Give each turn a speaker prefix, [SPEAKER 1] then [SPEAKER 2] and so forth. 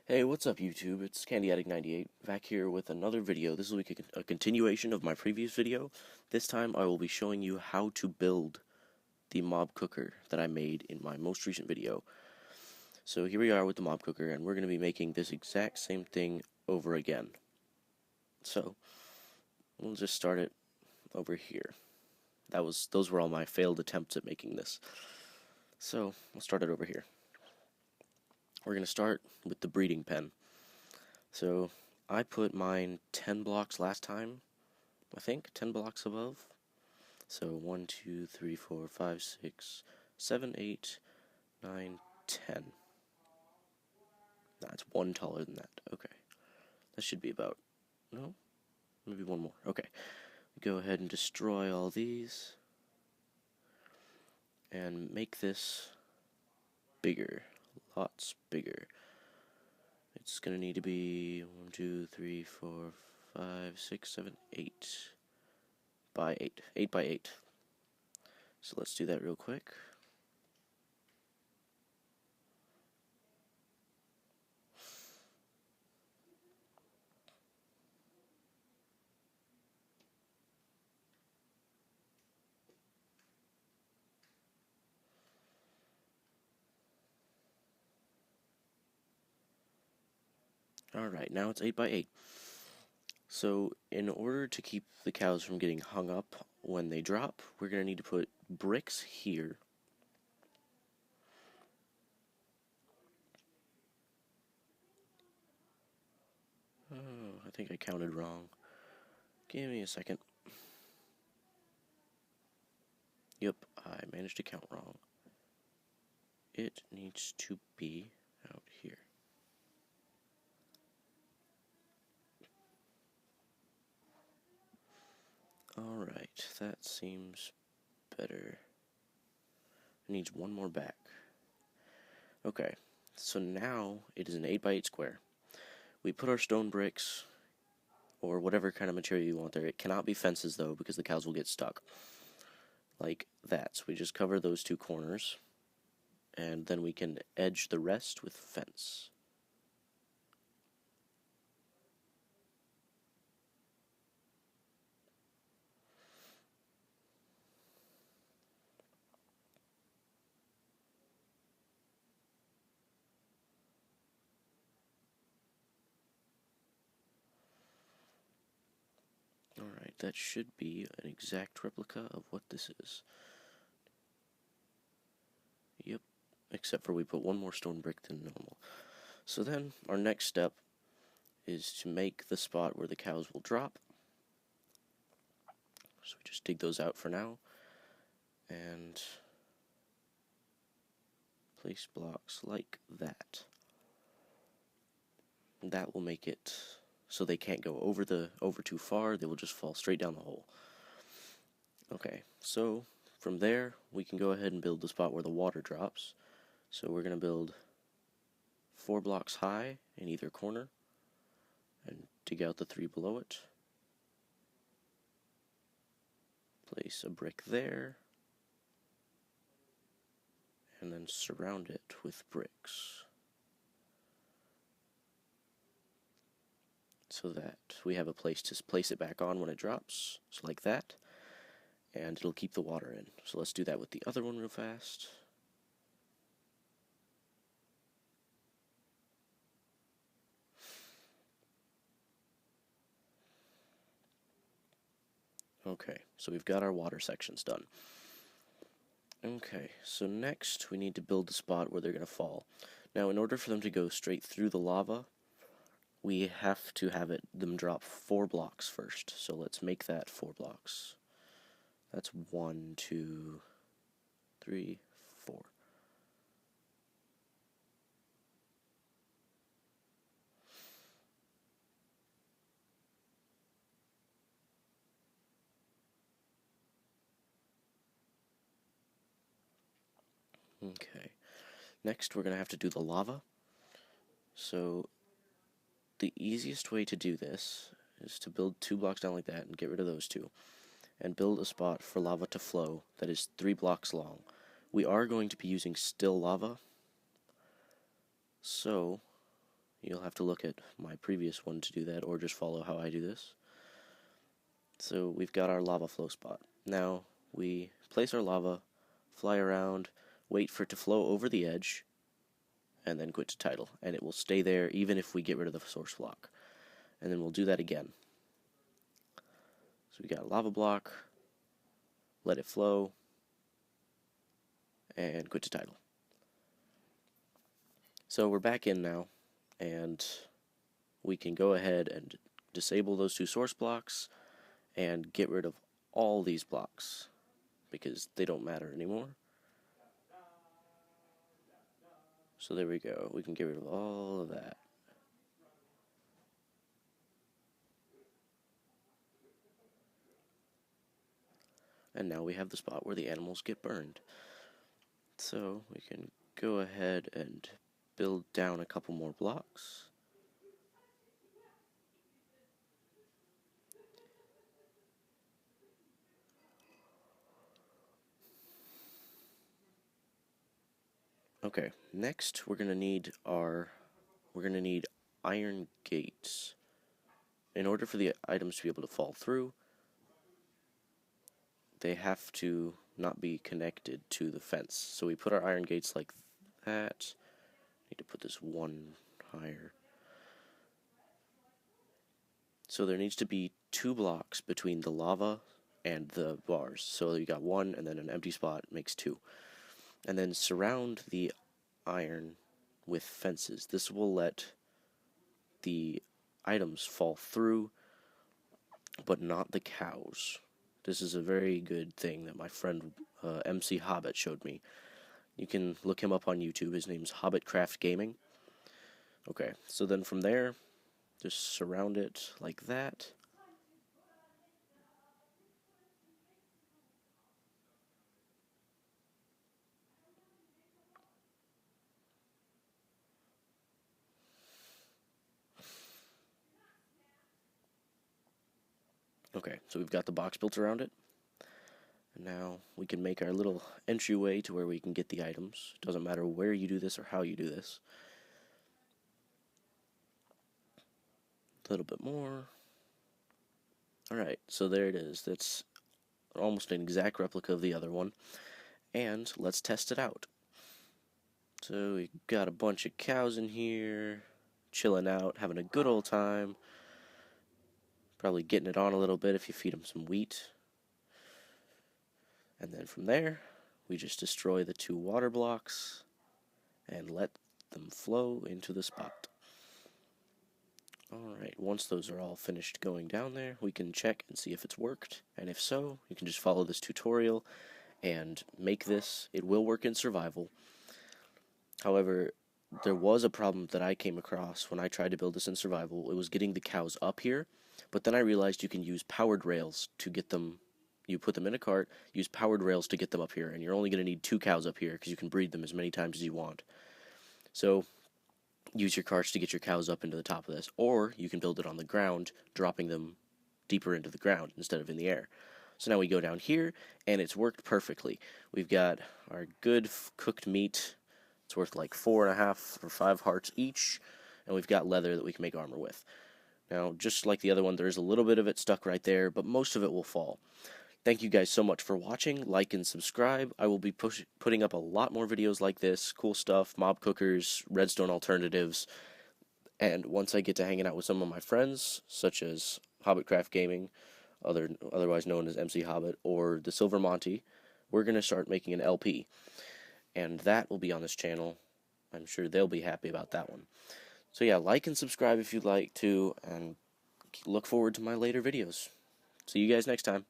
[SPEAKER 1] Hey, what's up YouTube? It's CandyAddict98 back here with another video. This will be a continuation of my previous video. This time I will be showing you how to build the mob cooker that I made in my most recent video. So here we are with the mob cooker, and we're going to be making this exact same thing over again. So we'll just start it over here. Those were all my failed attempts at making this. So we'll start it over here. We're going to start with the breeding pen. So I put mine 10 blocks last time, I think, 10 blocks above. So 1, 2, 3, 4, 5, 6, 7, 8, 9, 10. That's one taller than that. Okay. That should be about, no, maybe one more. Okay. Go ahead and destroy all these and make this bigger, lots bigger. It's going to need to be 1, 2, 3, 4, 5, 6, 7, 8 by 8. 8 by 8. So let's do that real quick. Alright, now it's 8 by 8. So in order to keep the cows from getting hung up when they drop, we're going to need to put bricks here. Oh, I think I counted wrong. Give me a second. Yep, I managed to count wrong. It needs to be out here. Alright, that seems better. It needs one more back. Okay, so now it is an 8 by 8 square. We put our stone bricks, or whatever kind of material you want there. It cannot be fences though, because the cows will get stuck. Like that. So we just cover those two corners, and then we can edge the rest with fence. Alright, that should be an exact replica of what this is. Yep, except for we put one more stone brick than normal. So then, our next step is to make the spot where the cows will drop. So we just dig those out for now, and place blocks like that. That will make it so they can't go over too far. They will just fall straight down the hole. Okay, so from there we can go ahead and build the spot where the water drops. So we're going to build 4 blocks high in either corner and dig out the 3 below it. Place a brick there, and then surround it with bricks, so that we have a place to place it back on when it drops, so like that, and it'll keep the water in. So let's do that with the other one real fast. Okay, so we've got our water sections done. Okay, so next we need to build the spot where they're going to fall. Now, in order for them to go straight through the lava, we have to have them drop 4 blocks first. So let's make that 4 blocks. That's 1, 2, 3, 4. Okay, next we're going to have to do the lava. So the easiest way to do this is to build 2 blocks down like that and get rid of those 2, and build a spot for lava to flow that is 3 blocks long. We are going to be using still lava, so You'll have to look at my previous one to do that, or just follow how I do this. So we've got our lava flow spot. Now we place our lava, fly around, wait for it to flow over the edge, and then quit to tidal. And it will stay there even if we get rid of the source block. And then we'll do that again. So we got a lava block, let it flow, and quit to tidal. So we're back in now, and we can go ahead and disable those two source blocks and get rid of all these blocks because they don't matter anymore. So there we go. We can get rid of all of that. And now we have the spot where the animals get burned. So we can go ahead and build down a couple more blocks. Okay, next we're gonna need iron gates. In order for the items to be able to fall through, they have to not be connected to the fence. So we put our iron gates like that. Need to put this one higher. So there needs to be 2 blocks between the lava and the bars. So you got 1 and then an empty spot makes 2. And then surround the iron with fences. This will let the items fall through, but not the cows. This is a very good thing that my friend MC Hobbit showed me. You can look him up on YouTube. His name's Hobbitcraft Gaming. Okay, so then from there, just surround it like that. Okay, so we've got the box built around it. And now we can make our little entryway to where we can get the items. It doesn't matter where you do this or how you do this. A little bit more. Alright, so there it is. That's almost an exact replica of the other one. And let's test it out. So we got a bunch of cows in here, chilling out, having a good old time. Probably getting it on a little bit if you feed them some wheat. And then from there, we just destroy the 2 water blocks and let them flow into the spot. Alright, once those are all finished going down there, we can check and see if it's worked. And if so, you can just follow this tutorial and make this. It will work in survival. However, there was a problem that I came across when I tried to build this in survival. It was getting the cows up here, but then I realized you can use powered rails to get them. You put them in a cart, use powered rails to get them up here, and you're only going to need 2 cows up here because you can breed them as many times as you want. So use your carts to get your cows up into the top of this, or you can build it on the ground, dropping them deeper into the ground instead of in the air. So now we go down here, and it's worked perfectly. We've got our good cooked meat. It's worth like 4.5 or 5 hearts each, and we've got leather that we can make armor with. Now, just like the other one, there's a little bit of it stuck right there, but most of it will fall. Thank you guys so much for watching. Like and subscribe. I will be putting up a lot more videos like this, cool stuff, mob cookers, redstone alternatives, and once I get to hanging out with some of my friends, such as Hobbitcraft Gaming, otherwise known as MC Hobbit, or the Silver Monty, we're going to start making an LP. And that will be on this channel. I'm sure they'll be happy about that one. So yeah, like and subscribe if you'd like to, and look forward to my later videos. See you guys next time.